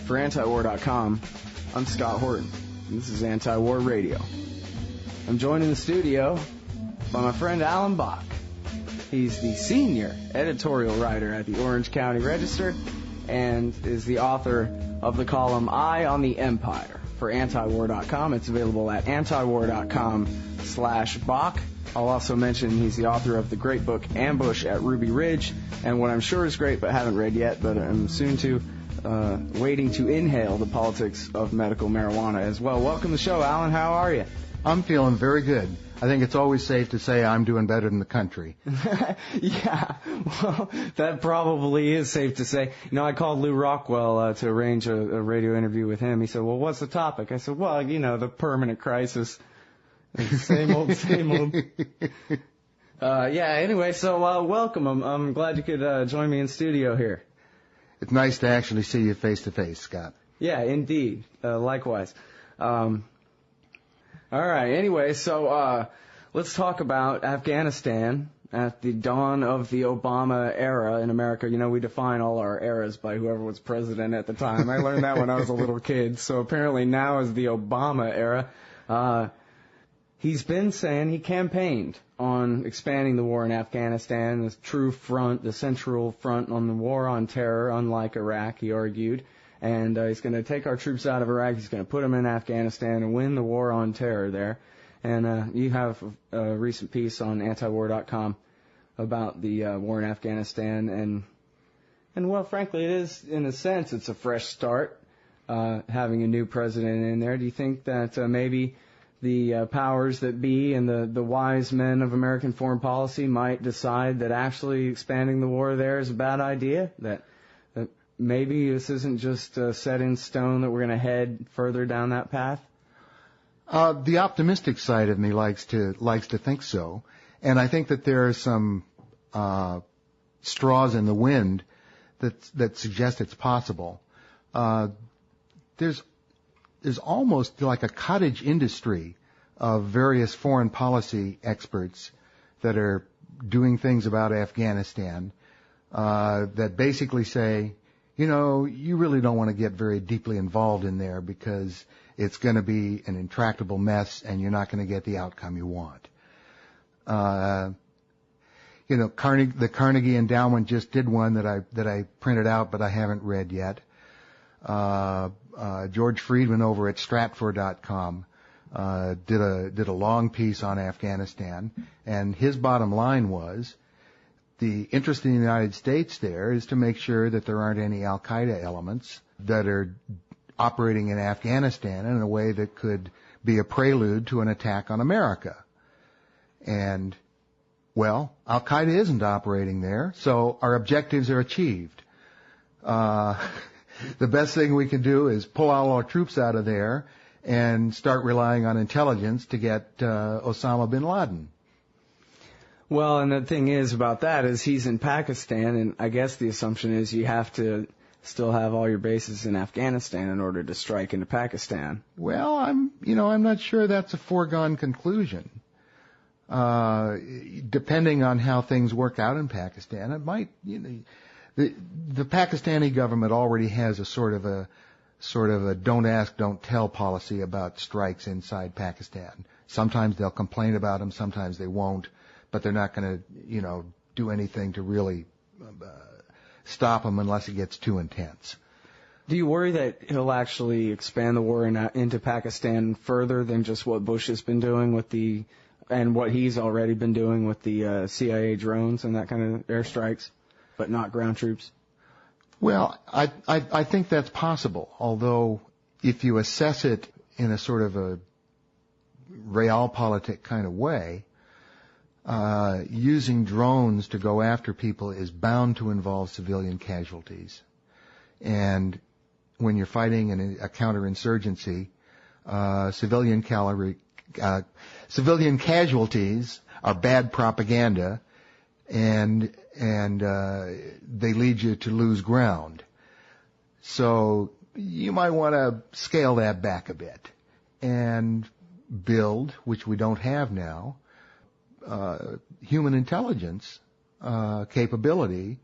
For antiwar.com, I'm Scott Horton. And this is Anti-War Radio. I'm joined in the studio by my friend Alan Bock. He's the senior editorial writer at the Orange County Register and is the author of the column Eye on the Empire for antiwar.com. It's available at antiwar.com/Bock. I'll also mention he's the author of the great book Ambush at Ruby Ridge, and what I'm sure is great but haven't read yet, but I'm soon to, waiting to inhale the politics of medical marijuana as well. Welcome to the show, Alan. How are you? I'm feeling very good. I think it's always safe to say I'm doing better than the country. Yeah, well, that probably is safe to say. You know, I called Lou Rockwell to arrange a radio interview with him. He said, well, what's the topic? I said, well, you know, the permanent crisis. Same old, same old. Anyway, so welcome. I'm glad you could join me in studio here. It's nice to actually see you face to face, Scott. Yeah, indeed. Likewise. All right. Anyway, so let's talk about Afghanistan at the dawn of the Obama era in America. You know, we define all our eras by whoever was president at the time. I learned that when I was a little kid. So apparently now is the Obama era. He's been saying he campaigned on expanding the war in Afghanistan, the true front, the central front on the war on terror, unlike Iraq, he argued. And he's going to take our troops out of Iraq, he's going to put them in Afghanistan and win the war on terror there. And you have a recent piece on antiwar.com about the war in Afghanistan. And well, frankly, it is, in a sense, it's a fresh start, having a new president in there. Do you think that maybe the powers that be and the wise men of American foreign policy might decide that actually expanding the war there is a bad idea? That maybe this isn't just set in stone, that we're going to head further down that path? The optimistic side of me likes to think so, and I think that there are some straws in the wind that suggest it's possible. There's almost like a cottage industry of various foreign policy experts that are doing things about Afghanistan that basically say, you know, you really don't want to get very deeply involved in there because it's going to be an intractable mess and you're not going to get the outcome you want. The Carnegie Endowment just did one that I printed out, but I haven't read yet. George Friedman over at Stratfor.com did a long piece on Afghanistan, and his bottom line was the interest in the United States there is to make sure that there aren't any Al-Qaeda elements that are operating in Afghanistan in a way that could be a prelude to an attack on America. And, well, Al-Qaeda isn't operating there, so our objectives are achieved. The best thing we can do is pull all our troops out of there and start relying on intelligence to get Osama bin Laden. Well, and the thing is about that is he's in Pakistan, and I guess the assumption is you have to still have all your bases in Afghanistan in order to strike into Pakistan. Well, I'm not sure that's a foregone conclusion. Depending on how things work out in Pakistan, it might, the Pakistani government already has a sort of a don't ask, don't tell policy about strikes inside Pakistan. Sometimes they'll complain about them, sometimes they won't, but they're not going to, do anything to really stop them unless it gets too intense. Do you worry that he'll actually expand the war into Pakistan further than just what Bush has been doing and what he's already been doing with the CIA drones and that kind of airstrikes, but not ground troops? Well, I think that's possible, although if you assess it in a sort of a realpolitik kind of way, using drones to go after people is bound to involve civilian casualties. And when you're fighting a counterinsurgency, civilian casualties are bad propaganda, and they lead you to lose ground. So you might want to scale that back a bit and build, which we don't have now, human intelligence capability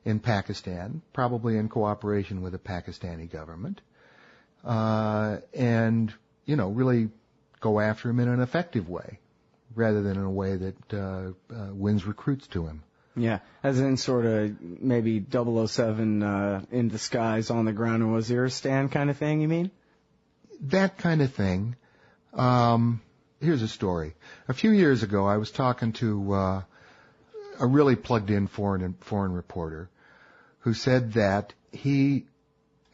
in Pakistan, probably in cooperation with the Pakistani government, and, really go after him in an effective way rather than in a way that wins recruits to him. Yeah, as in sort of maybe 007 in disguise on the ground in Waziristan kind of thing, you mean? That kind of thing. Here's a story. A few years ago, I was talking to a really plugged-in foreign reporter who said that he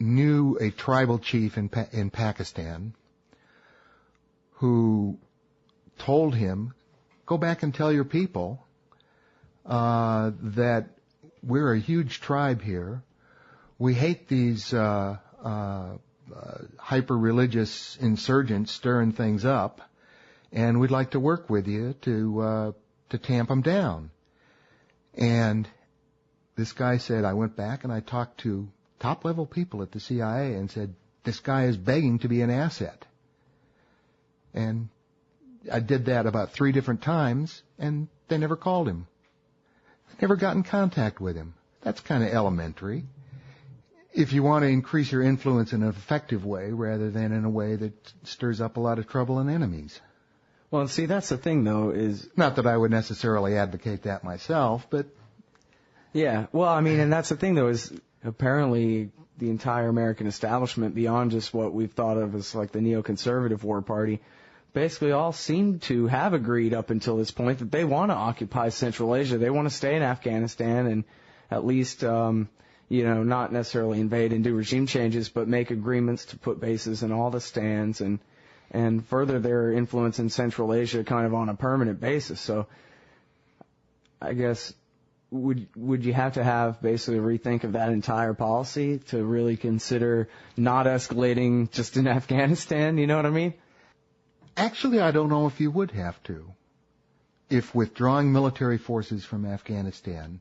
knew a tribal chief in Pakistan who told him, go back and tell your people that we're a huge tribe here. We hate these hyper-religious insurgents stirring things up, and we'd like to work with you to tamp them down. And this guy said, I went back and I talked to top-level people at the CIA and said, this guy is begging to be an asset. And I did that about 3 different times, and they never called him. Never got in contact with him. That's kind of elementary. If you want to increase your influence in an effective way rather than in a way that stirs up a lot of trouble and enemies. Well, see, that's the thing, though, is... Not that I would necessarily advocate that myself, but... Yeah, well, I mean, and that's the thing, though, is apparently the entire American establishment, beyond just what we've thought of as like the neoconservative war party, basically all seem to have agreed up until this point that they want to occupy Central Asia. They want to stay in Afghanistan and at least, not necessarily invade and do regime changes, but make agreements to put bases in all the stands and further their influence in Central Asia kind of on a permanent basis. So I guess would you have to have basically a rethink of that entire policy to really consider not escalating just in Afghanistan? You know what I mean? Actually, I don't know if you would have to. If withdrawing military forces from Afghanistan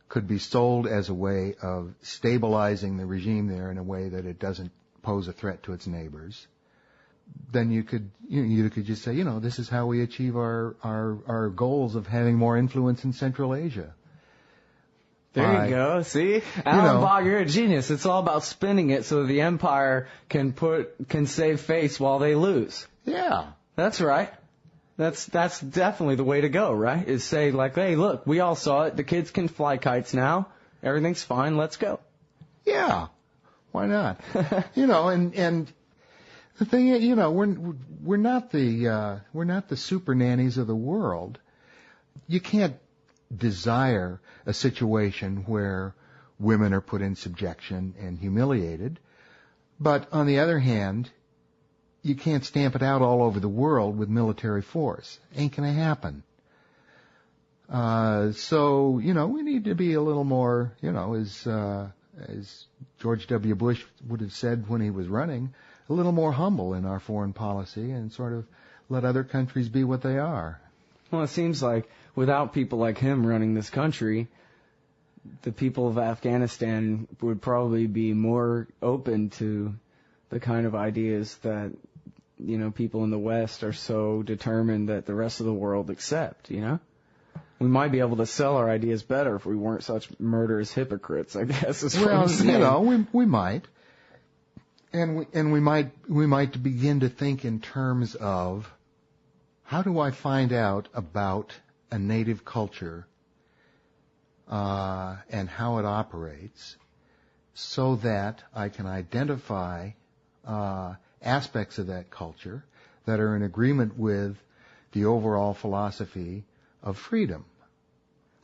could be sold as a way of stabilizing the regime there in a way that it doesn't pose a threat to its neighbors, then you could just say, this is how we achieve our goals of having more influence in Central Asia. There you go. See, Alan Bock, you're a genius. It's all about spinning it so the empire can save face while they lose. Yeah, that's right. That's definitely the way to go, right? Is say like, hey, look, we all saw it. The kids can fly kites now. Everything's fine. Let's go. Yeah, why not? And the thing is, we're not the super nannies of the world. You can't desire a situation where women are put in subjection and humiliated, but on the other hand, you can't stamp it out all over the world with military force. Ain't gonna happen. So, we need to be a little more, as George W. Bush would have said when he was running, a little more humble in our foreign policy and sort of let other countries be what they are. Well, it seems like without people like him running this country, the people of Afghanistan would probably be more open to the kind of ideas that, people in the West are so determined that the rest of the world accept, We might be able to sell our ideas better if we weren't such murderous hypocrites, I guess. We might. And we might begin to think in terms of, how do I find out about a native culture and how it operates so that I can identify aspects of that culture that are in agreement with the overall philosophy of freedom.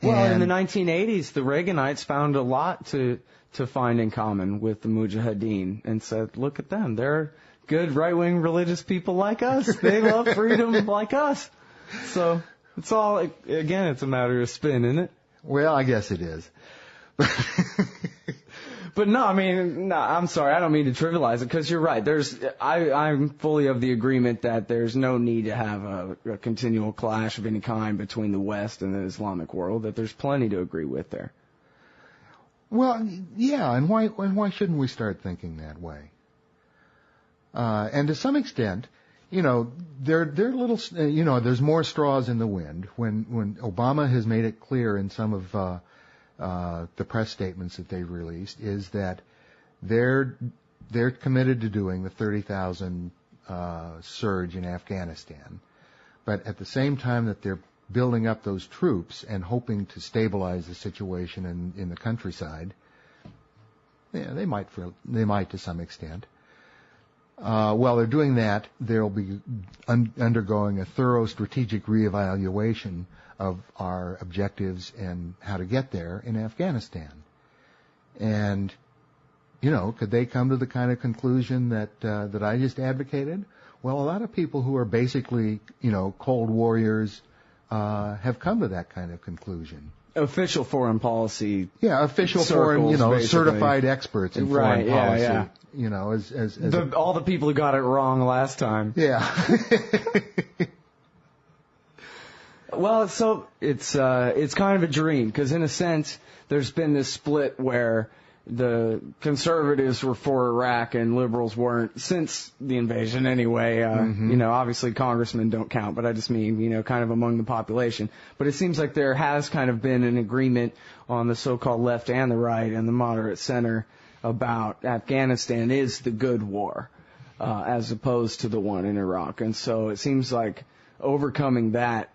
Well, in the 1980s, the Reaganites found a lot to find in common with the Mujahideen and said, look at them. They're good right-wing religious people like us. They love freedom like us. So it's all, again, it's a matter of spin, isn't it? Well, I guess it is. But no, I'm sorry, I don't mean to trivialize it, because you're right. I'm fully of the agreement that there's no need to have a continual clash of any kind between the West and the Islamic world, that there's plenty to agree with there. Well, yeah, and why shouldn't we start thinking that way? And to some extent, they're little, there's more straws in the wind. When Obama has made it clear in some of the press statements that they've released, is that they're they're committed to doing the 30,000 surge in Afghanistan, but at the same time that they're building up those troops and hoping to stabilize the situation in the countryside, yeah, they might to some extent. While they're doing that, they'll be undergoing a thorough strategic reevaluation of our objectives and how to get there in Afghanistan. And, could they come to the kind of conclusion that I just advocated? Well, a lot of people who are basically, cold warriors, have come to that kind of conclusion. Official foreign policy. Yeah, official circles, foreign, certified experts in foreign policy. Yeah. All the people who got it wrong last time. Yeah. Well, so it's kind of a dream, because in a sense, there's been this split where the conservatives were for Iraq and liberals weren't since the invasion anyway. Obviously congressmen don't count, but I just mean, kind of among the population. But it seems like there has kind of been an agreement on the so-called left and the right and the moderate center about Afghanistan is the good war, as opposed to the one in Iraq. And so it seems like overcoming that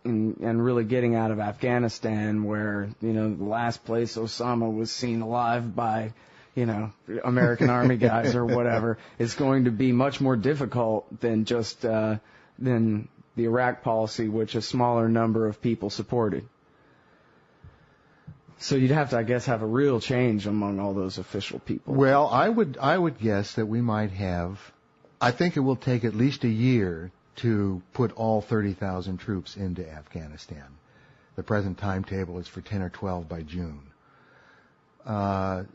and really getting out of Afghanistan, where, the last place Osama was seen alive by, American army guys or whatever, is going to be much more difficult than just, than the Iraq policy, which a smaller number of people supported. So you'd have to, I guess, have a real change among all those official people. Well, I would guess that we might have, I think it will take at least a year to put all 30,000 troops into Afghanistan. The present timetable is for 10 or 12 by June.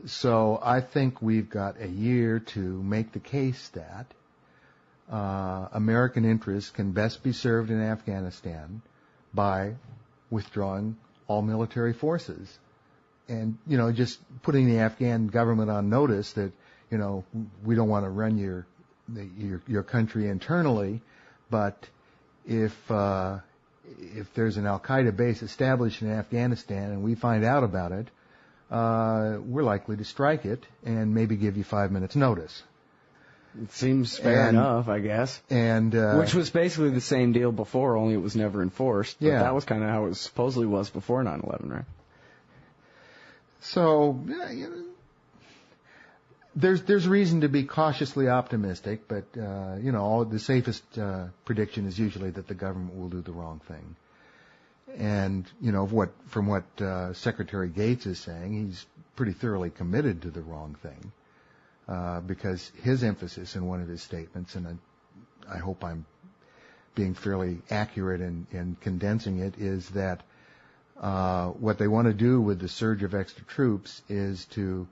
So I think we've got a year to make the case that American interests can best be served in Afghanistan by withdrawing all military forces. And, just putting the Afghan government on notice that, we don't want to run your country internally, but if there's an Al-Qaeda base established in Afghanistan and we find out about it, we're likely to strike it and maybe give you 5 minutes notice. It seems fair enough, I guess. And which was basically the same deal before, only it was never enforced. But that was kind of how it supposedly was before 9/11, right? So, there's reason to be cautiously optimistic, but the safest prediction is usually that the government will do the wrong thing. And from what Secretary Gates is saying, he's pretty thoroughly committed to the wrong thing, because his emphasis in one of his statements, and I hope I'm being fairly accurate in condensing it, is that what they want to do with the surge of extra troops is to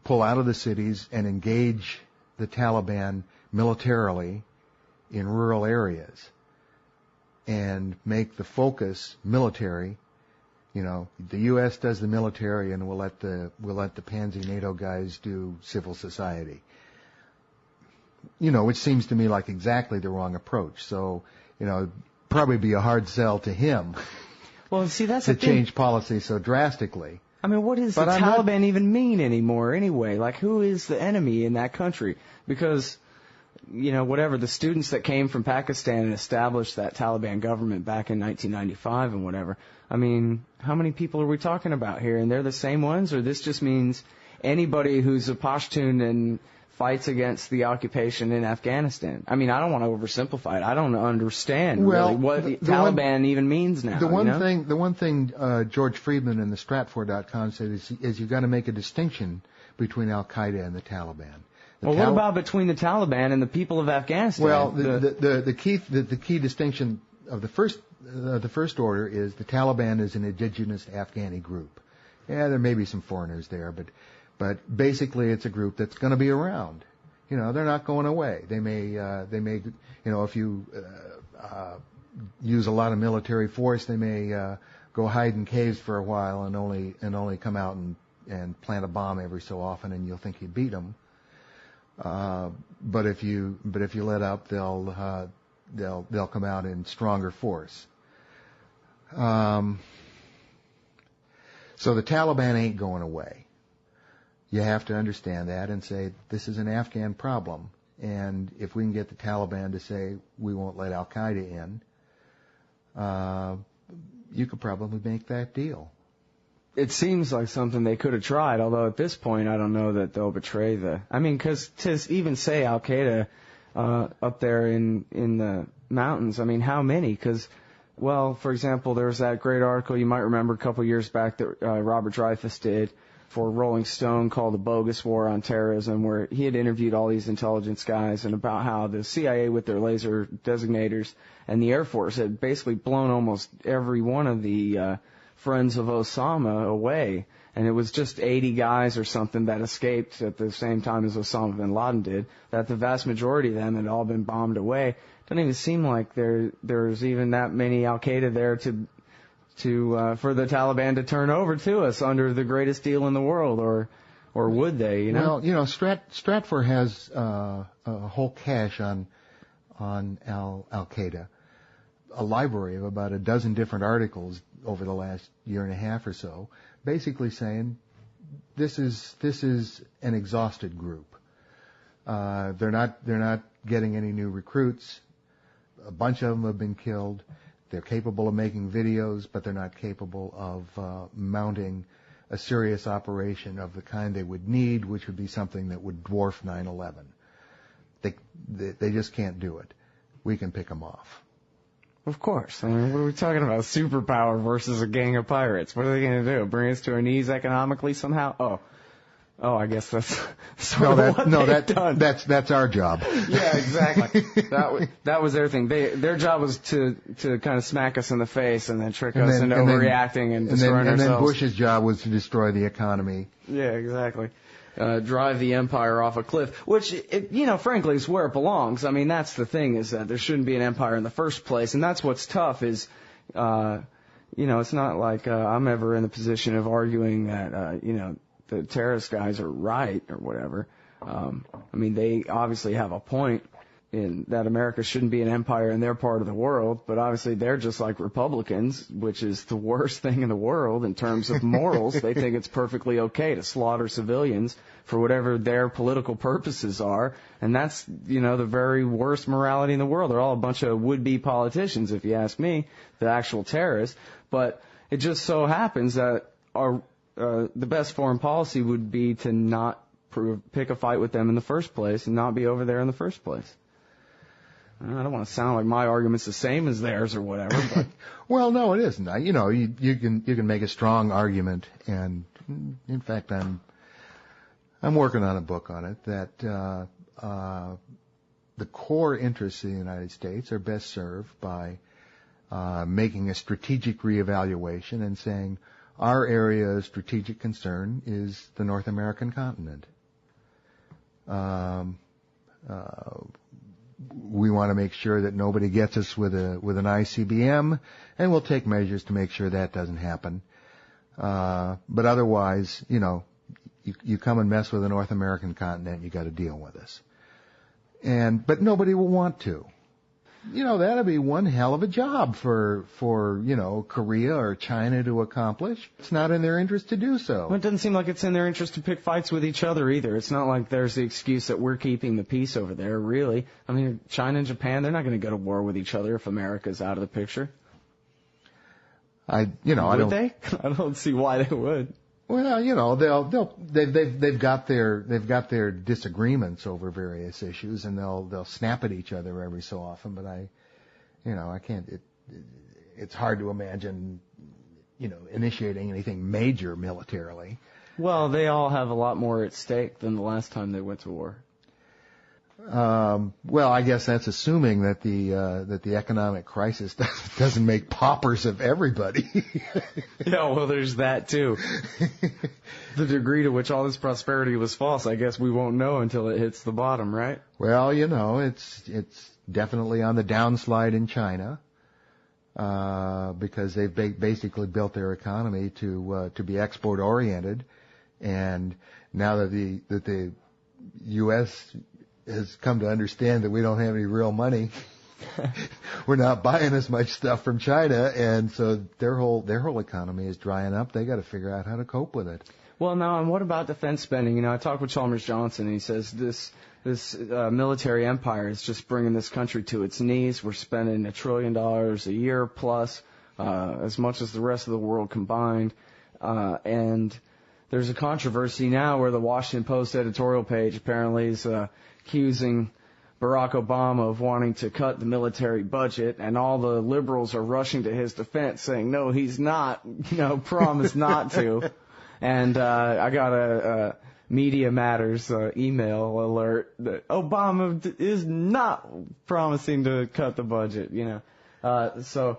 pull out of the cities and engage the Taliban militarily in rural areas and make the focus military. The U.S. does the military, and we'll let the pansy NATO guys do civil society. Which seems to me like exactly the wrong approach. So, probably be a hard sell to him. Well, see, that's to change policy so drastically. I mean, what does the Taliban even mean anymore anyway? Like, who is the enemy in that country? Because, whatever, the students that came from Pakistan and established that Taliban government back in 1995 and whatever, I mean, how many people are we talking about here? And they're the same ones? Or this just means anybody who's a Pashtun and fights against the occupation in Afghanistan? I mean, I don't want to oversimplify it. I don't understand really what the Taliban even means now. The one thing George Friedman in the Stratfor.com said is you've got to make a distinction between Al-Qaeda and the Taliban. What about between the Taliban and the people of Afghanistan? Well, the key distinction of the first order is the Taliban is an indigenous Afghani group. Yeah, there may be some foreigners there, but basically it's a group that's going to be around. They're not going away. They may, if you use a lot of military force, they may go hide in caves for a while and only come out and plant a bomb every so often, and you'll think you beat them. But if you let up, they'll come out in stronger force. So the Taliban ain't going away. you have to understand that and say this is an Afghan problem. And if we can get the Taliban to say we won't let Al-Qaeda in, you could probably make that deal. It seems like something they could have tried, although at this point I don't know that they'll betray the... I mean, because to even say Al-Qaeda up there in the mountains, I mean, how many? Because, well, for example, there was that great article you might remember a couple years back that Robert Dreyfuss did for Rolling Stone called The Bogus War on Terrorism, where he had interviewed all these intelligence guys and about how the CIA with their laser designators and the Air Force had basically blown almost every one of the friends of Osama away. And it was just 80 guys or something that escaped at the same time as Osama bin Laden did, that the vast majority of them had all been bombed away. Doesn't even seem like there's even that many Al-Qaeda there to for the Taliban to turn over to us under the greatest deal in the world, or would they? You know? Well, you know, Stratfor has a whole cache on Al-Qaeda, a library of about a dozen different articles over the last year and a half or so, basically saying this is an exhausted group. They're not getting any new recruits. A bunch of them have been killed. They're capable of making videos, but they're not capable of mounting a serious operation of the kind they would need, which would be something that would dwarf 9/11. They just can't do it. We can pick them off. Of course. I mean, what are we talking about? Superpower versus a gang of pirates. What are they going to do? Bring us to our knees economically somehow? Oh, I guess that's that's our job. Yeah, exactly. That was their thing. Their job was to kind of smack us in the face and then trick us into overreacting and destroying ourselves. And then Bush's job was to destroy the economy. Yeah, exactly. Drive the empire off a cliff, which, frankly, is where it belongs. I mean, that's the thing, is that there shouldn't be an empire in the first place, and that's what's tough is, it's not like I'm ever in the position of arguing that, the terrorist guys are right or whatever. I mean, they obviously have a point in that America shouldn't be an empire in their part of the world, but obviously they're just like Republicans, which is the worst thing in the world in terms of morals. They think it's perfectly okay to slaughter civilians for whatever their political purposes are, and that's, the very worst morality in the world. They're all a bunch of would-be politicians, if you ask me, the actual terrorists. But it just so happens that the best foreign policy would be to not pick a fight with them in the first place and not be over there in the first place. I don't want to sound like my argument's the same as theirs or whatever, but well, no, it isn't. You can make a strong argument, and in fact, I'm working on a book on it that the core interests of the United States are best served by making a strategic reevaluation and saying our area of strategic concern is the North American continent. We want to make sure that nobody gets us with an ICBM, and we'll take measures to make sure that doesn't happen. But otherwise, you come and mess with the North American continent, you got to deal with us. But nobody will want to. That'd be one hell of a job for Korea or China to accomplish. It's not in their interest to do so. Well, it doesn't seem like it's in their interest to pick fights with each other either. It's not like there's the excuse that we're keeping the peace over there, really. I mean, China and Japan, they're not going to go to war with each other if America's out of the picture. Would they? I don't see why they would. Well, they've got their disagreements over various issues, and they'll snap at each other every so often. But I can't. It's hard to imagine, initiating anything major militarily. Well, they all have a lot more at stake than the last time they went to war. Well, I guess that's assuming that the economic crisis doesn't make paupers of everybody. Yeah, well, there's that too. The degree to which all this prosperity was false, I guess we won't know until it hits the bottom, right? Well, it's definitely on the downslide in China, because they've basically built their economy to be export oriented, and now that the U.S. has come to understand that we don't have any real money, we're not buying as much stuff from China, and so their whole economy is drying up. They got to figure out how to cope with it. Well, now, and what about defense spending? You know, I talked with Chalmers Johnson, and he says this military empire is just bringing this country to its knees. We're spending $1 trillion a year plus, as much as the rest of the world combined. And there's a controversy now where the Washington Post editorial page apparently is accusing Barack Obama of wanting to cut the military budget, and all the liberals are rushing to his defense saying, no, he's not, promised not to. And I got a Media Matters email alert that Obama is not promising to cut the budget, So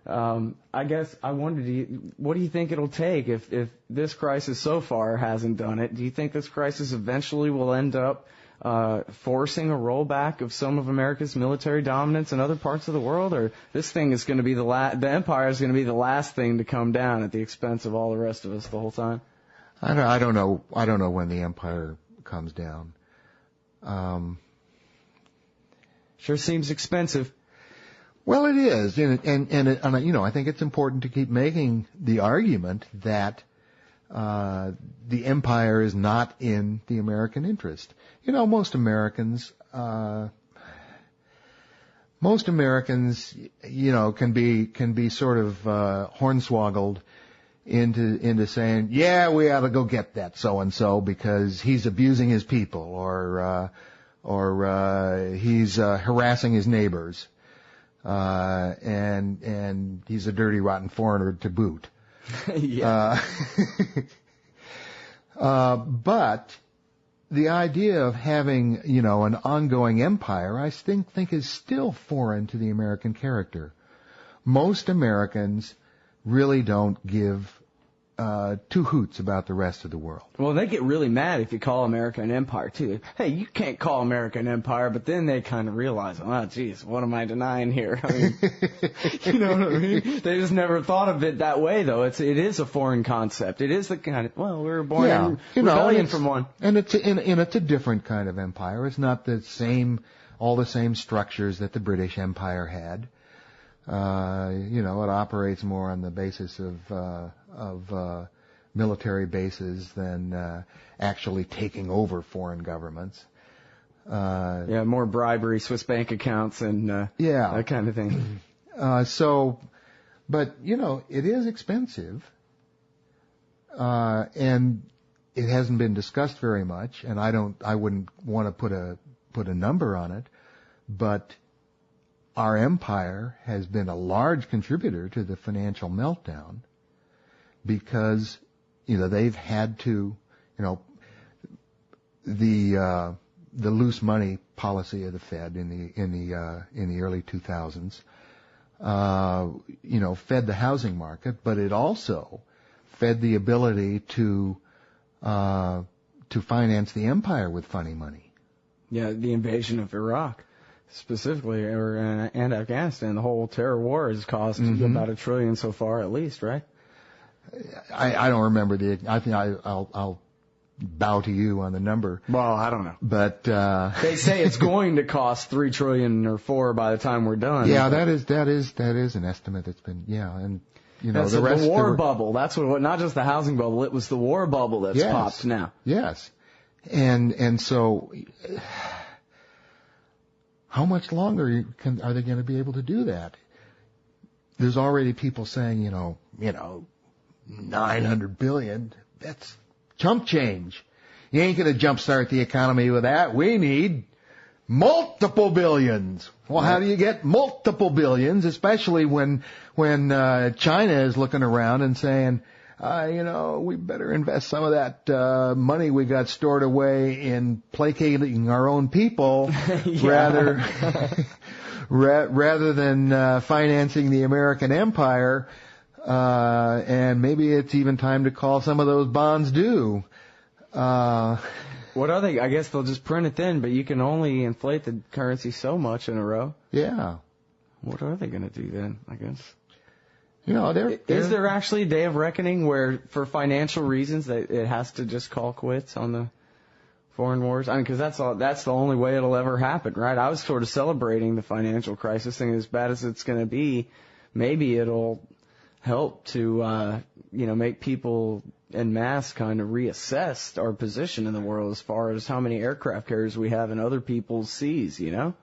I guess I wondered, what do you think it'll take if this crisis so far hasn't done it? Do you think this crisis eventually will end up forcing a rollback of some of America's military dominance in other parts of the world, or this thing is going to be the empire is going to be the last thing to come down at the expense of all the rest of us the whole time? I don't know when the empire comes down. Sure seems expensive. Well, it is, and I think it's important to keep making the argument that the empire is not in the American interest. Most Americans, can be sort of hornswoggled into saying, yeah, we ought to go get that so and so because he's abusing his people, or he's harassing his neighbors, and he's a dirty, rotten foreigner to boot. Yeah. But the idea of having, an ongoing empire, I think is still foreign to the American character. Most Americans really don't give two hoots about the rest of the world. Well, they get really mad if you call America an empire, too. Hey, you can't call America an empire, but then they kind of realize, oh, geez, what am I denying here? I mean, you know what I mean? They just never thought of it that way, though. It is a foreign concept. It is the kind of, we were born in rebellion from one. And it's a different kind of empire. It's not all the same structures that the British Empire had. It operates more on the basis of military bases than actually taking over foreign governments. More bribery, Swiss bank accounts, and that kind of thing. But it is expensive, and it hasn't been discussed very much. And I wouldn't want to put a number on it, but our empire has been a large contributor to the financial meltdown because, they've had to, the loose money policy of the Fed in the early 2000s, fed the housing market, but it also fed the ability to finance the empire with funny money. Yeah, the invasion of Iraq. Specifically, and Afghanistan, the whole terror war has cost about $1 trillion so far, at least, right? I don't remember I think I'll bow to you on the number. Well, I don't know, but they say it's going to cost $3 trillion or $4 by the time we're done. Yeah, that is an estimate that's been and that's the rest the war bubble. That's what not just the housing bubble. It was the war bubble that's popped now. Yes, and so. How much longer are they going to be able to do that? There's already people saying, $900 billion, that's chump change. You ain't going to jumpstart the economy with that. We need multiple billions. Well, how do you get multiple billions, especially when China is looking around and saying, we better invest some of that money we got stored away in placating our own people rather than financing the American empire. And maybe it's even time to call some of those bonds due. What are they? I guess they'll just print it then, but you can only inflate the currency so much in a row. Yeah. What are they going to do then, I guess? Is there actually a day of reckoning where, for financial reasons, that it has to just call quits on the foreign wars? I mean, because that's the only way it'll ever happen, right? I was sort of celebrating the financial crisis thing. As bad as it's going to be, maybe it'll help to, make people en masse kind of reassessed our position in the world as far as how many aircraft carriers we have in other people's seas, you know?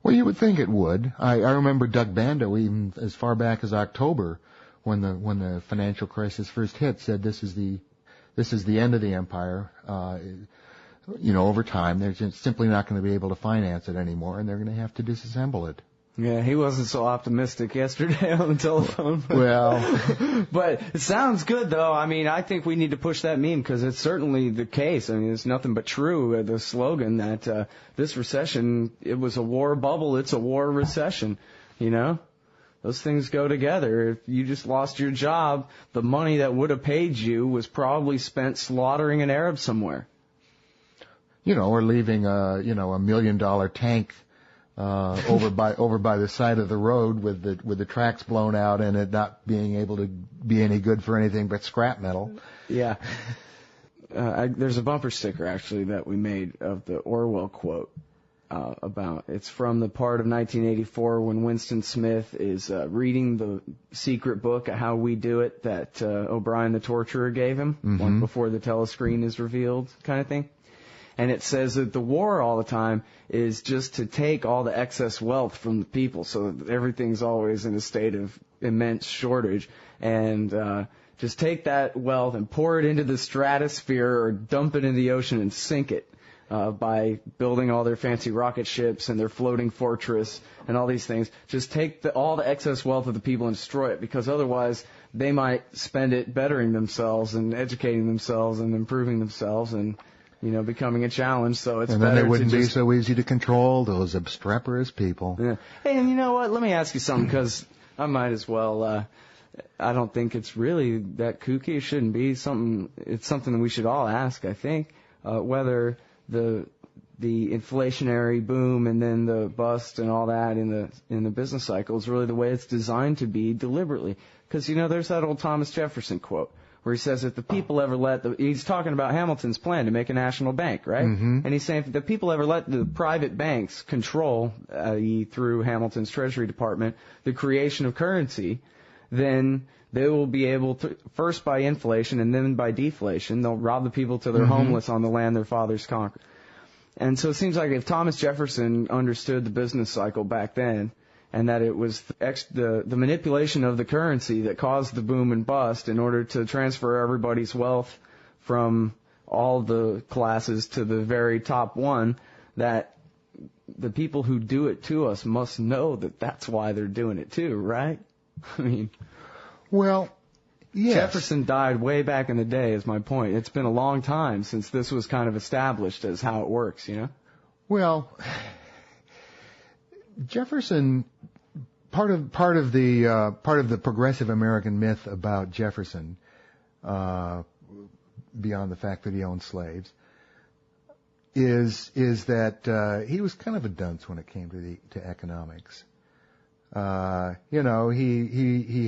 Well, you would think it would. I remember Doug Bando, even as far back as October, when the financial crisis first hit, said this is the end of the empire. Over time, they're just simply not going to be able to finance it anymore, and they're going to have to disassemble it. Yeah, he wasn't so optimistic yesterday on the telephone. Well, but it sounds good, though. I mean, I think we need to push that meme because it's certainly the case. I mean, it's nothing but true, the slogan that this recession, it was a war bubble, it's a war recession, you know? Those things go together. If you just lost your job, the money that would have paid you was probably spent slaughtering an Arab somewhere. Or leaving a $1 million tank over by the side of the road with the tracks blown out and it not being able to be any good for anything but scrap metal. Yeah. There's a bumper sticker actually that we made of the Orwell quote about. It's from the part of 1984 when Winston Smith is reading the secret book, How We Do It, that O'Brien the torturer gave him, one before the telescreen is revealed, kind of thing. And it says that the war all the time is just to take all the excess wealth from the people, so that everything's always in a state of immense shortage. And just take that wealth and pour it into the stratosphere or dump it in the ocean and sink it by building all their fancy rocket ships and their floating fortress and all these things. Just take all the excess wealth of the people and destroy it, because otherwise they might spend it bettering themselves and educating themselves and improving themselves and becoming a challenge. So it's better. And then they wouldn't be so easy to control, those obstreperous people. Yeah. Hey, and you know what? Let me ask you something, because I might as well. I don't think it's really that kooky. It shouldn't be something. It's something that we should all ask, I think, whether the inflationary boom and then the bust and all that in the business cycle is really the way it's designed to be deliberately. Because there's that old Thomas Jefferson quote, where he says if the people ever he's talking about Hamilton's plan to make a national bank, right? Mm-hmm. And he's saying if the people ever let the private banks control, through Hamilton's Treasury Department, the creation of currency, then they will be able to, first by inflation and then by deflation, they'll rob the people till they're homeless on the land their fathers conquered. And so it seems like if Thomas Jefferson understood the business cycle back then, and that it was the manipulation of the currency that caused the boom and bust in order to transfer everybody's wealth from all the classes to the very top one, that the people who do it to us must know that that's why they're doing it too, right? I mean, well, yes. Jefferson died way back in the day, is my point. It's been a long time since this was kind of established as how it works, Well, Jefferson, part of the progressive American myth about Jefferson, beyond the fact that he owned slaves, is that he was kind of a dunce when it came to economics. He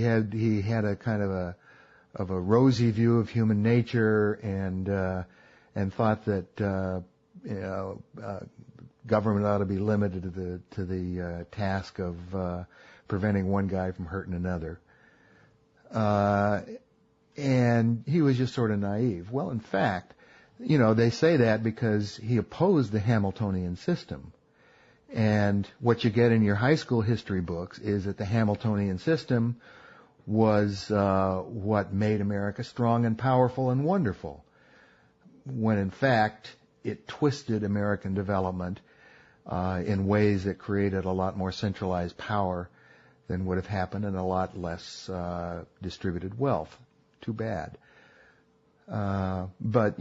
had a kind of a rosy view of human nature and thought that government ought to be limited to the task of preventing one guy from hurting another. And he was just sort of naive. Well, in fact, they say that because he opposed the Hamiltonian system. And what you get in your high school history books is that the Hamiltonian system was what made America strong and powerful and wonderful, when in fact it twisted American development in ways that created a lot more centralized power than would have happened and a lot less distributed wealth. Too bad. But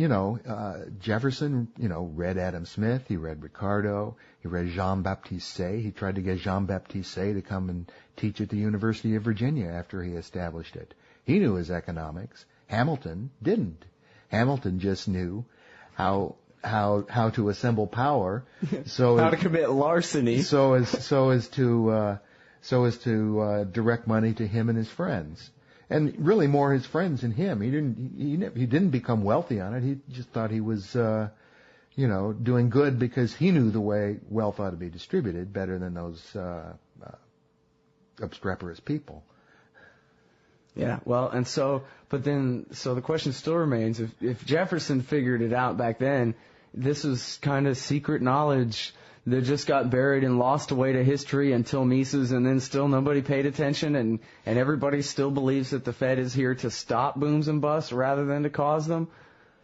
Jefferson, read Adam Smith, he read Ricardo, he read Jean-Baptiste Say. He tried to get Jean-Baptiste Say to come and teach at the University of Virginia after he established it. He knew his economics. Hamilton didn't. Hamilton just knew how to assemble power, how to commit larceny, so as to direct money to him and his friends. And really more his friends than him. He didn't become wealthy on it. He just thought he was, doing good because he knew the way wealth ought to be distributed better than those obstreperous people. Yeah, well, and so the question still remains, if Jefferson figured it out back then, this was kind of secret knowledge that just got buried and lost away to history until Mises, and then still nobody paid attention, and everybody still believes that the Fed is here to stop booms and busts rather than to cause them.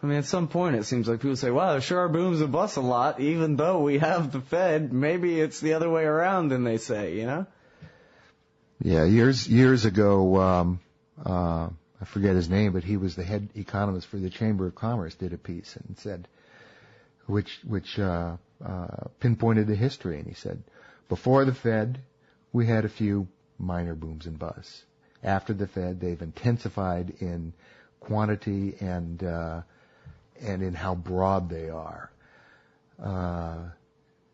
I mean, at some point it seems like people say, wow, there sure are booms and busts a lot, even though we have the Fed. Maybe it's the other way around than they say, you know? Yeah, years ago, I forget his name, but he was the head economist for the Chamber of Commerce, did a piece and said, which pinpointed the history, and he said, before the Fed, we had a few minor booms and busts. After the Fed, they've intensified in quantity and in how broad they are.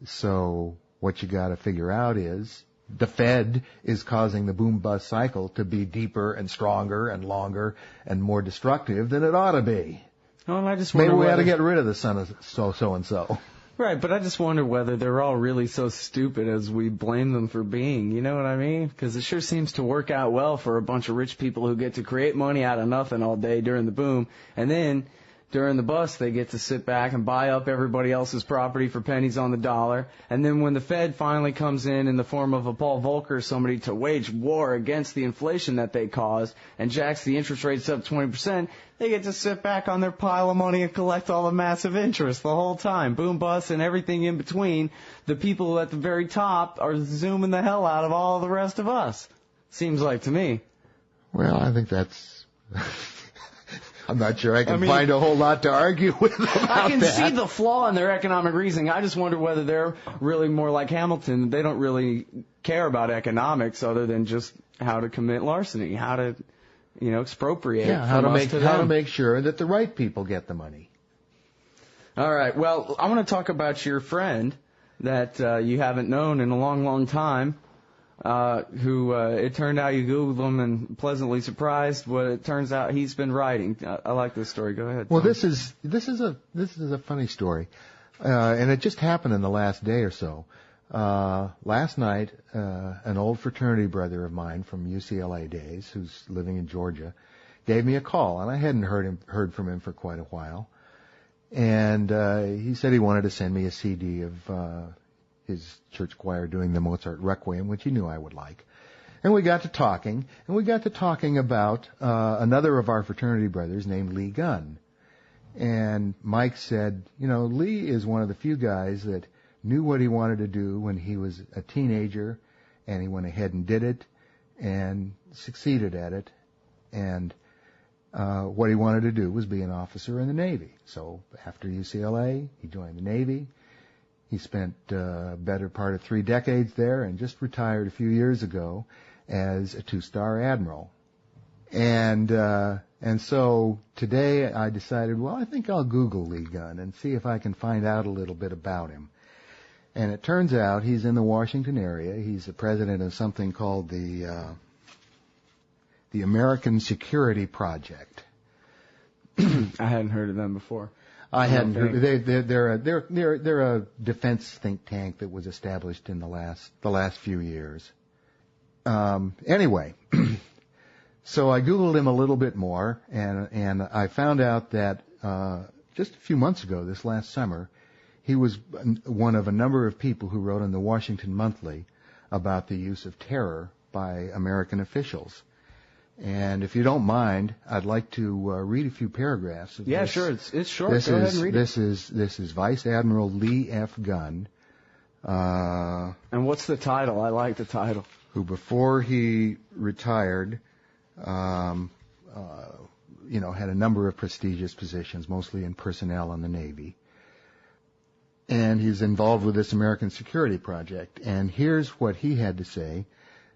So what you got to figure out is the Fed is causing the boom-bust cycle to be deeper and stronger and longer and more destructive than it ought to be. Well, and I just Maybe we ought to get rid of the son of so-and-so. Right, but I just wonder whether they're all really so stupid as we blame them for being. You know what I mean? Because it sure seems to work out well for a bunch of rich people who get to create money out of nothing all day during the boom, and then during the bust, they get to sit back and buy up everybody else's property for pennies on the dollar. And then when the Fed finally comes in the form of a Paul Volcker or somebody to wage war against the inflation that they caused and jacks the interest rates up 20%, they get to sit back on their pile of money and collect all the massive interest the whole time. Boom, bust, and everything in between. The people at the very top are zooming the hell out of all the rest of us. Seems like to me. Well, I think that's... I'm not sure I can find a whole lot to argue with about that. I can see the flaw in their economic reasoning. I just wonder whether they're really more like Hamilton. They don't really care about economics other than just how to commit larceny, how to, expropriate. Yeah, how to make sure that the right people get the money. All right. Well, I want to talk about your friend that you haven't known in a long, long time. Who it turned out you Googled him and pleasantly surprised what it turns out he's been writing. I like this story. Go ahead. Well, Tom. this is a funny story, and it just happened in the last day or so. Last night, an old fraternity brother of mine from UCLA days, who's living in Georgia, gave me a call, and I hadn't heard from him for quite a while, and he said he wanted to send me a CD of his church choir doing the Mozart Requiem, which he knew I would like. And we got to talking about another of our fraternity brothers named Lee Gunn. And Mike said, Lee is one of the few guys that knew what he wanted to do when he was a teenager, and he went ahead and did it and succeeded at it. And what he wanted to do was be an officer in the Navy. So after UCLA, he joined the Navy. He spent a better part of 3 decades there and just retired a few years ago as a 2-star admiral. And so today I decided, well, I think I'll Google Lee Gunn and see if I can find out a little bit about him. And it turns out he's in the Washington area. He's the president of something called the American Security Project. I hadn't heard of them before. I hadn't heard. They're a defense think tank that was established in the last few years. Anyway, so I Googled him a little bit more, and I found out that just a few months ago, this last summer, he was one of a number of people who wrote in the Washington Monthly about the use of terror by American officials. And if you don't mind, I'd like to read a few paragraphs of this. Yeah, sure. It's short. Go ahead and read it. This is Vice Admiral Lee F. Gunn. And what's the title? I like the title. Who, before he retired, had a number of prestigious positions, mostly in personnel in the Navy. And he's involved with this American Security Project. And here's what he had to say.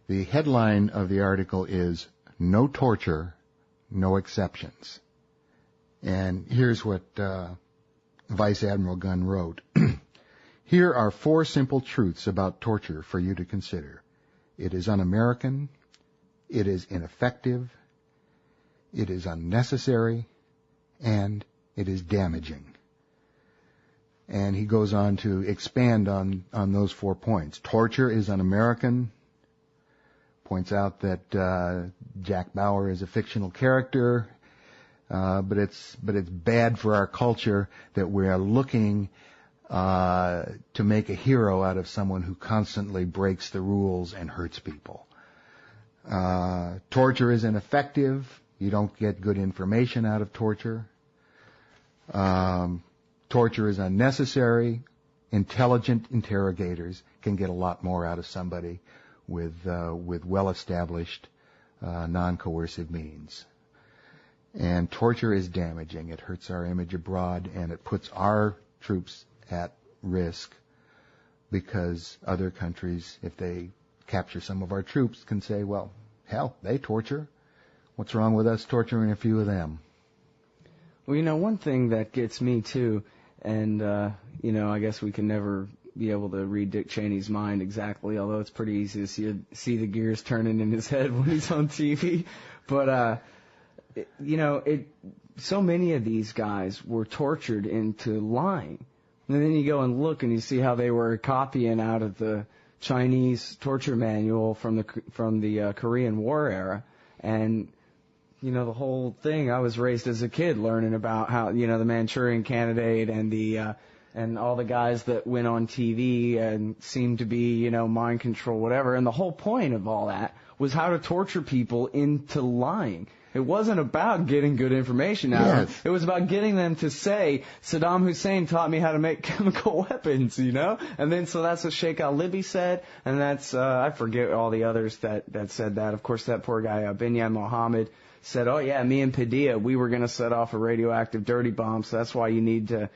The headline of the article is, "No torture, no exceptions." And here's what Vice Admiral Gunn wrote. "Here are 4 simple truths about torture for you to consider. It is un-American, it is ineffective, it is unnecessary, and it is damaging." And he goes on to expand on those 4 points. Torture is un-American. points out that Jack Bauer is a fictional character, but it's bad for our culture that we are looking to make a hero out of someone who constantly breaks the rules and hurts people. Torture is ineffective. You don't get good information out of torture. Torture is unnecessary. Intelligent interrogators can get a lot more out of somebody with well-established non-coercive means. And torture is damaging. It hurts our image abroad, and it puts our troops at risk because other countries, if they capture some of our troops, can say, well, hell, they torture. What's wrong with us torturing a few of them? Well, one thing that gets me, too, and, I guess we can never be able to read Dick Cheney's mind exactly, although it's pretty easy to see the gears turning in his head when he's on TV. But, so many of these guys were tortured into lying. And then you go and look and you see how they were copying out of the Chinese torture manual from the Korean War era. And, the whole thing, I was raised as a kid learning about how, the Manchurian Candidate and all the guys that went on TV and seemed to be, mind control, whatever. And the whole point of all that was how to torture people into lying. It wasn't about getting good information out of them. It was about getting them to say, Saddam Hussein taught me how to make chemical weapons, And then, so that's what Sheikh al-Libi said, and that's, I forget all the others that said that. Of course, that poor guy, Binyan Mohammed, said, oh yeah, me and Padilla, we were going to set off a radioactive dirty bomb, so that's why you need to,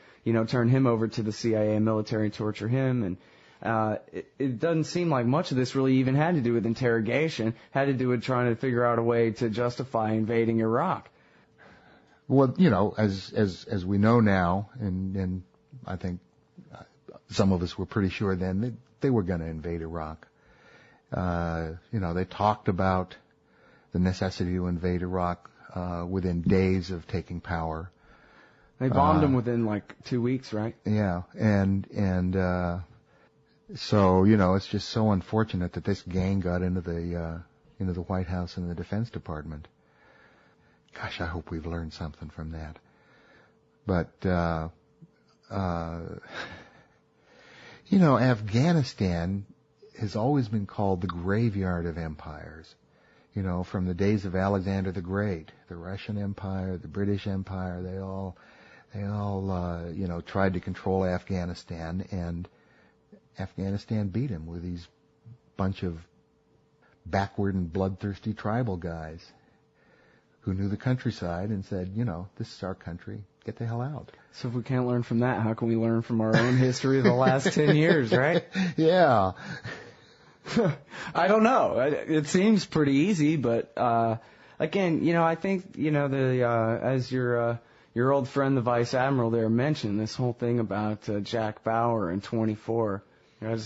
turn him over to the CIA and military and torture him. And it doesn't seem like much of this really even had to do with interrogation, had to do with trying to figure out a way to justify invading Iraq. Well, as we know now, and I think some of us were pretty sure then that they were going to invade Iraq. They talked about the necessity to invade Iraq within days of taking power. They bombed them within 2 weeks, right? Yeah, and so it's just so unfortunate that this gang got into the White House and the Defense Department. Gosh, I hope we've learned something from that. But Afghanistan has always been called the graveyard of empires. From the days of Alexander the Great, the Russian Empire, the British Empire, they all tried to control Afghanistan, and Afghanistan beat him with these bunch of backward and bloodthirsty tribal guys who knew the countryside and said, this is our country, get the hell out. So if we can't learn from that, how can we learn from our own history of the last 10 years, right? Yeah. I don't know. It seems pretty easy, but again, I think as your old friend, the Vice Admiral there mentioned, this whole thing about Jack Bauer and 24. I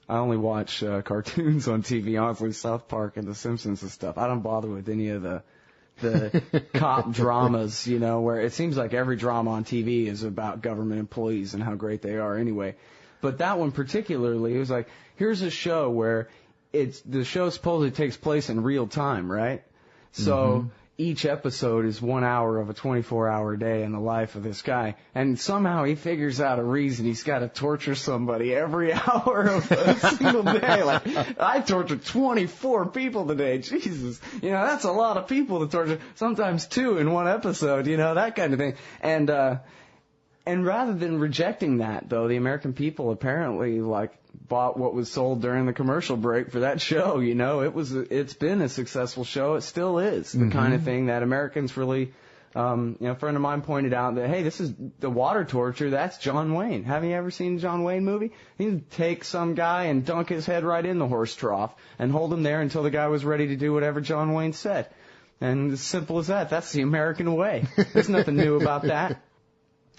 only watch cartoons on TV, honestly, South Park and The Simpsons and stuff. I don't bother with any of the cop dramas, where it seems like every drama on TV is about government employees and how great they are anyway. But that one particularly, it was like, here's a show where the show supposedly takes place in real time, right? So each episode is 1 hour of a 24-hour day in the life of this guy. And somehow he figures out a reason he's got to torture somebody every hour of a single day. I tortured 24 people today. Jesus. That's a lot of people to torture. Sometimes 2 in one episode, that kind of thing. And rather than rejecting that, though, the American people apparently bought what was sold during the commercial break for that show. It's been a successful show. It still is the kind of thing that Americans really. A friend of mine pointed out that, hey, this is the water torture. That's John Wayne. Have you ever seen a John Wayne movie? He'd take some guy and dunk his head right in the horse trough and hold him there until the guy was ready to do whatever John Wayne said. And as simple as that. That's the American way. There's nothing new about that.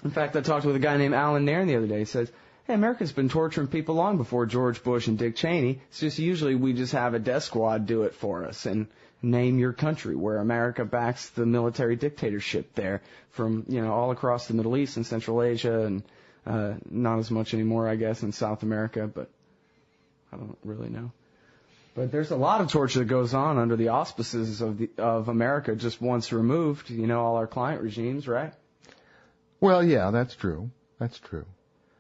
In fact, I talked with a guy named Alan Nairn the other day. He says, hey, America's been torturing people long before George Bush and Dick Cheney. It's just usually we just have a death squad do it for us and name your country, where America backs the military dictatorship there from, all across the Middle East and Central Asia and not as much anymore, I guess, in South America, but I don't really know. But there's a lot of torture that goes on under the auspices of America just once removed, you know, all our client regimes, right? Well, yeah, that's true. That's true.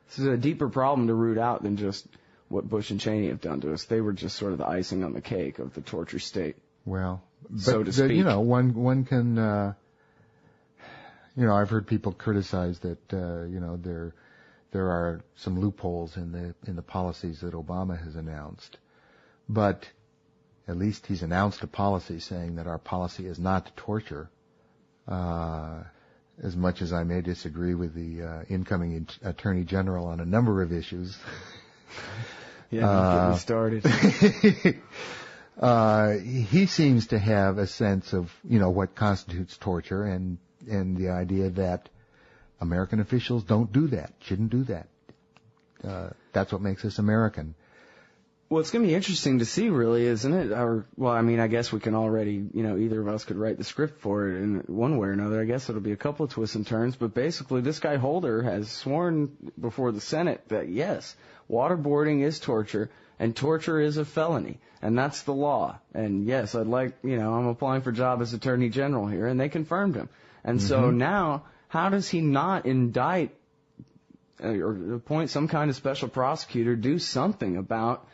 This is a deeper problem to root out than just what Bush and Cheney have done to us. They were just sort of the icing on the cake of the torture state. Well, so to speak. You know, one can, you know, I've heard people criticize that, you know, there are some loopholes in the policies that Obama has announced. But at least he's announced a policy saying that our policy is not to torture. As much as I may disagree with the incoming Attorney General on a number of issues. Yeah, get me started. He seems to have a sense of, you know, what constitutes torture and the idea that American officials don't do that, shouldn't do that. That's what makes us American. Well, it's going to be interesting to see, really, isn't it? Well, I mean, I guess we can already, you know, either of us could write the script for it in one way or another. I guess it'll be a couple of twists and turns. But basically, this guy Holder has sworn before the Senate that, yes, waterboarding is torture, and torture is a felony, and that's the law. And, yes, I'm applying for a job as Attorney General here, and they confirmed him. And so now, how does he not indict or appoint some kind of special prosecutor, do something about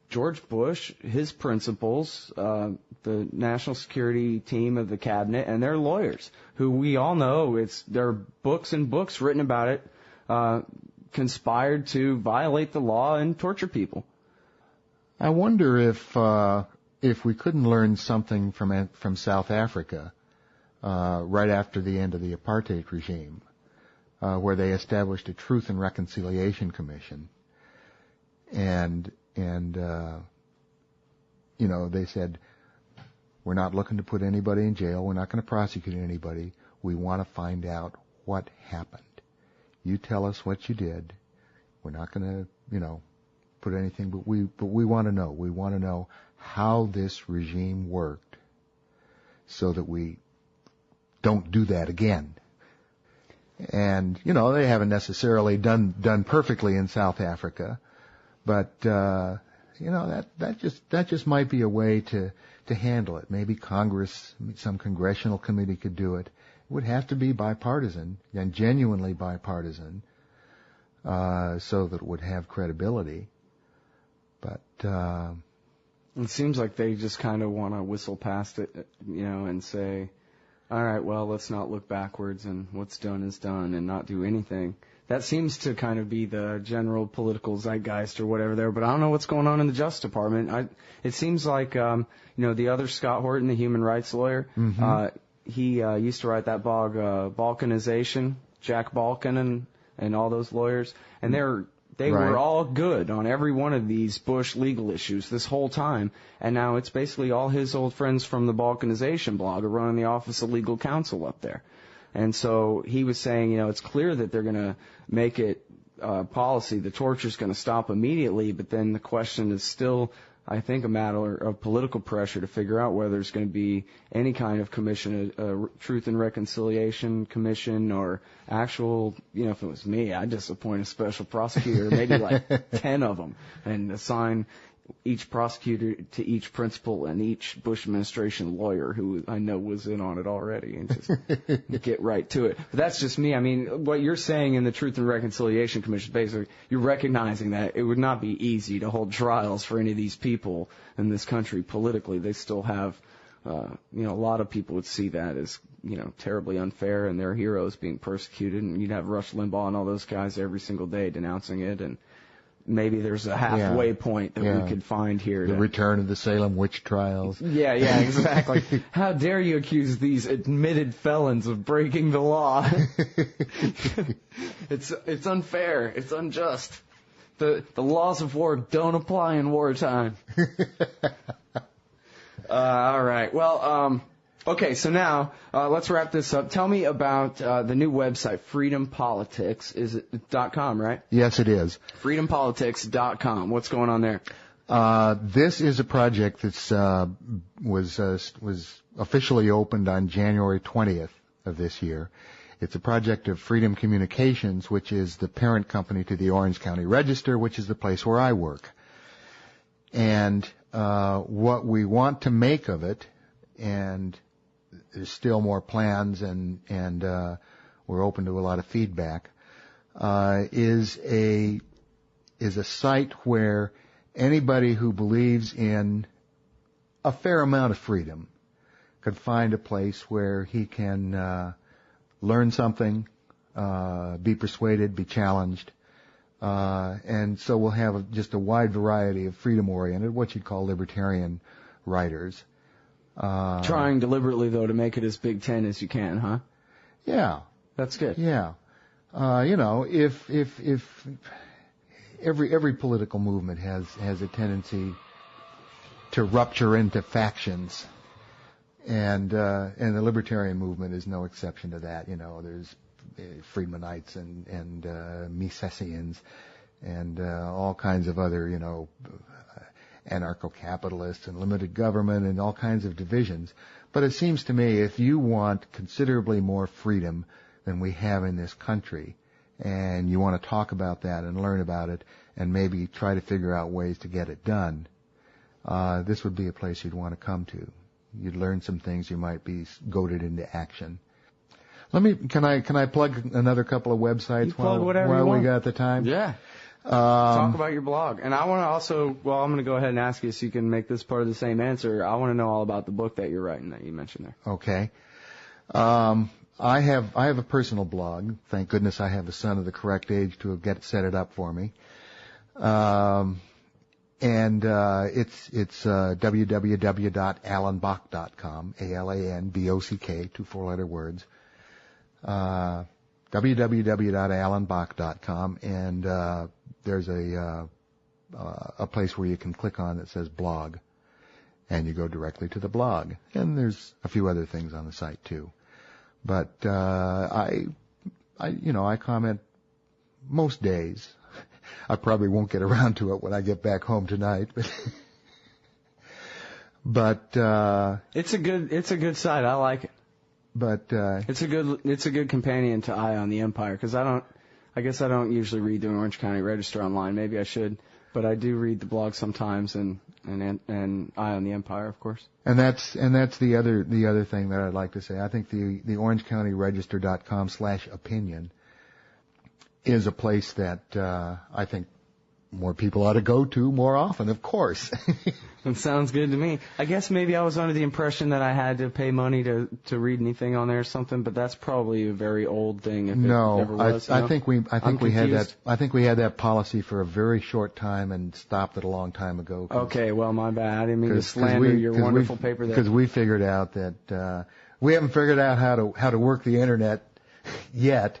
George Bush, his principals, the national security team of the cabinet, and their lawyers, who we all know there are books and books written about it, conspired to violate the law and torture people. I wonder if we couldn't learn something from South Africa right after the end of the apartheid regime, where they established a Truth and Reconciliation Commission, and you know, they said, we're not looking to put anybody in jail. We're not going to prosecute anybody. We want to find out what happened. You tell us what you did. We're not going to, you know, put anything, but we want to know. We want to know how this regime worked so that we don't do that again. And, you know, they haven't necessarily done perfectly in South Africa. But, you know, that just might be a way to handle it. Maybe Congress, some congressional committee could do it. It would have to be bipartisan and genuinely bipartisan, so that it would have credibility. But, it seems like they just kind of want to whistle past it, you know, and say, all right, well, let's not look backwards and what's done is done and not do anything. That seems to kind of be the general political zeitgeist or whatever there, but I don't know what's going on in the Justice Department. It seems like, you know, the other Scott Horton, the human rights lawyer, he used to write that blog, Balkanization, Jack Balkan and all those lawyers, and they were all good on every one of these Bush legal issues this whole time, and now it's basically all his old friends from the Balkanization blog are running the Office of Legal Counsel up there. And so he was saying, you know, it's clear that they're going to make it policy. The torture's going to stop immediately, but then the question is still, I think, a matter of political pressure to figure out whether there's going to be any kind of commission, a Truth and Reconciliation Commission, or actual, you know, if it was me, I'd just appoint a special prosecutor, maybe like 10 of them, and assign each prosecutor to each principal and each Bush administration lawyer who I know was in on it already, and just get right to it. But that's just me. I mean, what you're saying in the Truth and Reconciliation Commission, basically, you're recognizing that it would not be easy to hold trials for any of these people in this country politically. They still have, you know, a lot of people would see that as, you know, terribly unfair, and their heroes being persecuted, and you'd have Rush Limbaugh and all those guys every single day denouncing it, and maybe there's a halfway point that we could find here. The return of the Salem witch trials. Yeah, exactly. How dare you accuse these admitted felons of breaking the law? It's unfair. It's unjust. The laws of war don't apply in wartime. All right. Well, okay, so now let's wrap this up. Tell me about the new website, Freedom Politics. Is it .com, right? Yes, it is. freedompolitics.com. What's going on there? This is a project that was officially opened on January 20th of this year. It's a project of Freedom Communications, which is the parent company to the Orange County Register, which is the place where I work. And what we want to make of it, and there's still more plans, and we're open to a lot of feedback, is a site where anybody who believes in a fair amount of freedom could find a place where he can learn something, be persuaded, be challenged. And so we'll have just a wide variety of freedom-oriented, what you'd call libertarian writers. Trying deliberately, though, to make it as Big Ten as you can, huh? Yeah. That's good. Yeah. If every political movement has a tendency to rupture into factions, and the libertarian movement is no exception to that. There's Friedmanites and Misesians and all kinds of other, anarcho-capitalists and limited government and all kinds of divisions. But it seems to me if you want considerably more freedom than we have in this country, and you want to talk about that and learn about it and maybe try to figure out ways to get it done, this would be a place you'd want to come to. You'd learn some things, you might be goaded into action. Can I plug another couple of websites while we got the time? Yeah. Talk about your blog. And I want to also, I'm going to go ahead and ask you so you can make this part of the same answer. I want to know all about the book that you're writing that you mentioned there. Okay. I have a personal blog. Thank goodness I have a son of the correct age to set it up for me. It's www.alanbock.com, ALANBOCK, 2 4-letter words. www.alanbock.com, and there's a place where you can click on that says blog, and you go directly to the blog. And there's a few other things on the site too. But I comment most days. I probably won't get around to it when I get back home tonight, but it's a good site. I like it. But it's a good companion to Eye on the Empire, because I guess I don't usually read the Orange County Register online. Maybe I should, but I do read the blog sometimes, and Eye on the Empire, of course. And that's the other thing that I'd like to say. I think the OrangeCountyRegister.com/opinion is a place that I think more people ought to go to more often, of course. That sounds good to me. I guess maybe I was under the impression that I had to pay money to read anything on there or something, but that's probably a very old thing. If it ever was, I think we had that policy for a very short time and stopped it a long time ago. Okay, well, my bad. I didn't mean to slander your wonderful paper there. Because we figured out that we haven't figured out how to work the internet yet,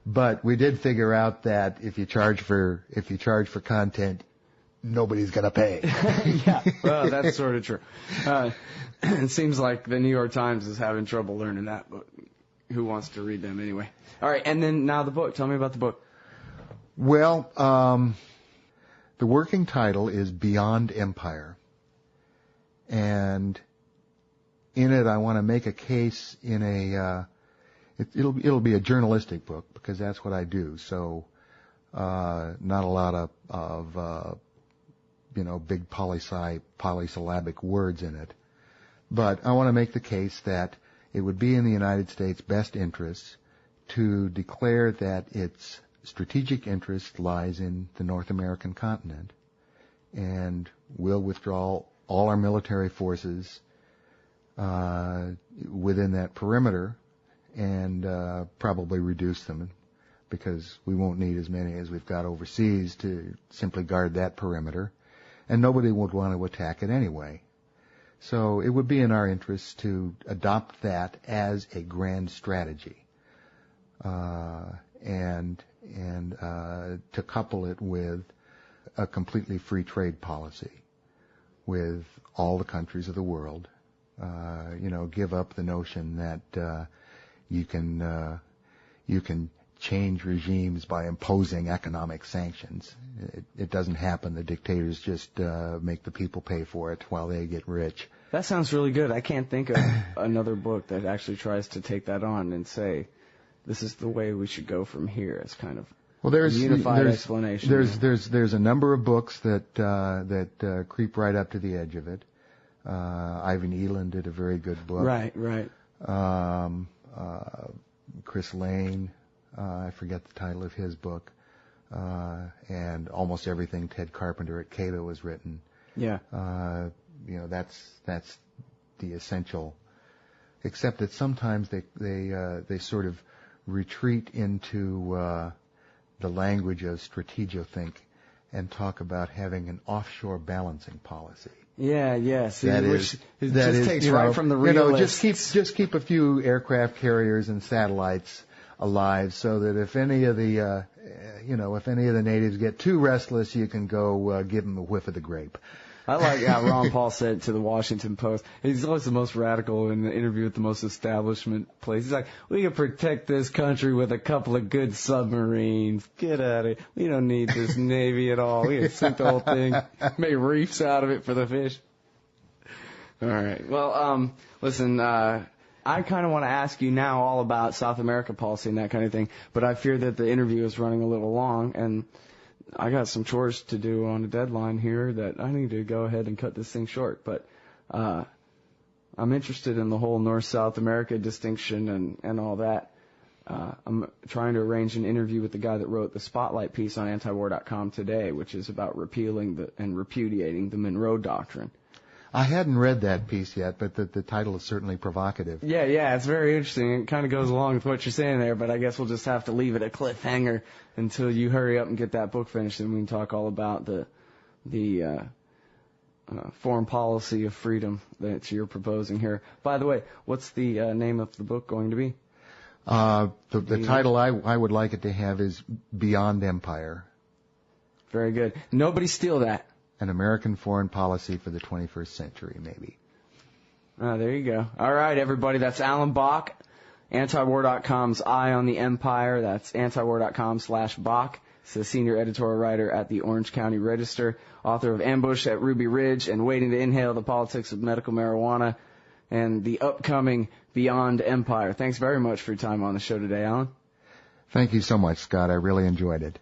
but we did figure out that if you charge for content, nobody's going to pay. Yeah, well, that's sort of true. It seems like the New York Times is having trouble learning that, but who wants to read them anyway? All right, and then now the book. Tell me about the book. Well, the working title is Beyond Empire. And in it, I want to make a case in it'll be a journalistic book, because that's what I do. So, not a lot of big polysyllabic words in it. But I want to make the case that it would be in the United States' best interests to declare that its strategic interest lies in the North American continent, and will withdraw all our military forces within that perimeter, and probably reduce them, because we won't need as many as we've got overseas to simply guard that perimeter, and nobody would want to attack it anyway. So it would be in our interest to adopt that as a grand strategy, and to couple it with a completely free trade policy with all the countries of the world. Give up the notion that you can change regimes by imposing economic sanctions. It doesn't happen. The dictators just make the people pay for it while they get rich. That sounds really good. I can't think of another book that actually tries to take that on and say, this is the way we should go from here. It's kind of Well, there's unified explanation. There's a number of books that creep right up to the edge of it. Ivan Eland did a very good book. Right. Chris Lane, I forget the title of his book, and almost everything Ted Carpenter at Cato has written. Yeah. That's the essential. Except that sometimes they sort of retreat into the language of strategothink and talk about having an offshore balancing policy. Yeah. See, which takes right from the realists. Just keep a few aircraft carriers and satellites alive, so that if any of the natives get too restless, you can go give them a whiff of the grape. I like how Ron Paul said to the Washington Post. He's always the most radical in the interview with the most establishment place. He's like, we can protect this country with a couple of good submarines. Get at it. We don't need this Navy at all. We can sink the whole thing, make reefs out of it for the fish. All right. Well, listen, I kind of want to ask you now all about South America policy and that kind of thing, but I fear that the interview is running a little long, and I got some chores to do on a deadline here that I need to go ahead and cut this thing short. But I'm interested in the whole North-South America distinction and all that. I'm trying to arrange an interview with the guy that wrote the Spotlight piece on antiwar.com today, which is about repealing and repudiating the Monroe Doctrine. I hadn't read that piece yet, but the title is certainly provocative. Yeah, it's very interesting. It kind of goes along with what you're saying there, but I guess we'll just have to leave it a cliffhanger until you hurry up and get that book finished, and we can talk all about the foreign policy of freedom that you're proposing here. By the way, what's the name of the book going to be? The title I would like it to have is Beyond Empire. Very good. Nobody steal that. An American foreign policy for the 21st century, maybe. There you go. All right, everybody. That's Alan Bock, antiwar.com's Eye on the Empire. That's antiwar.com/Bock. He's the senior editorial writer at the Orange County Register, author of Ambush at Ruby Ridge and Waiting to Inhale the Politics of Medical Marijuana, and the upcoming Beyond Empire. Thanks very much for your time on the show today, Alan. Thank you so much, Scott. I really enjoyed it.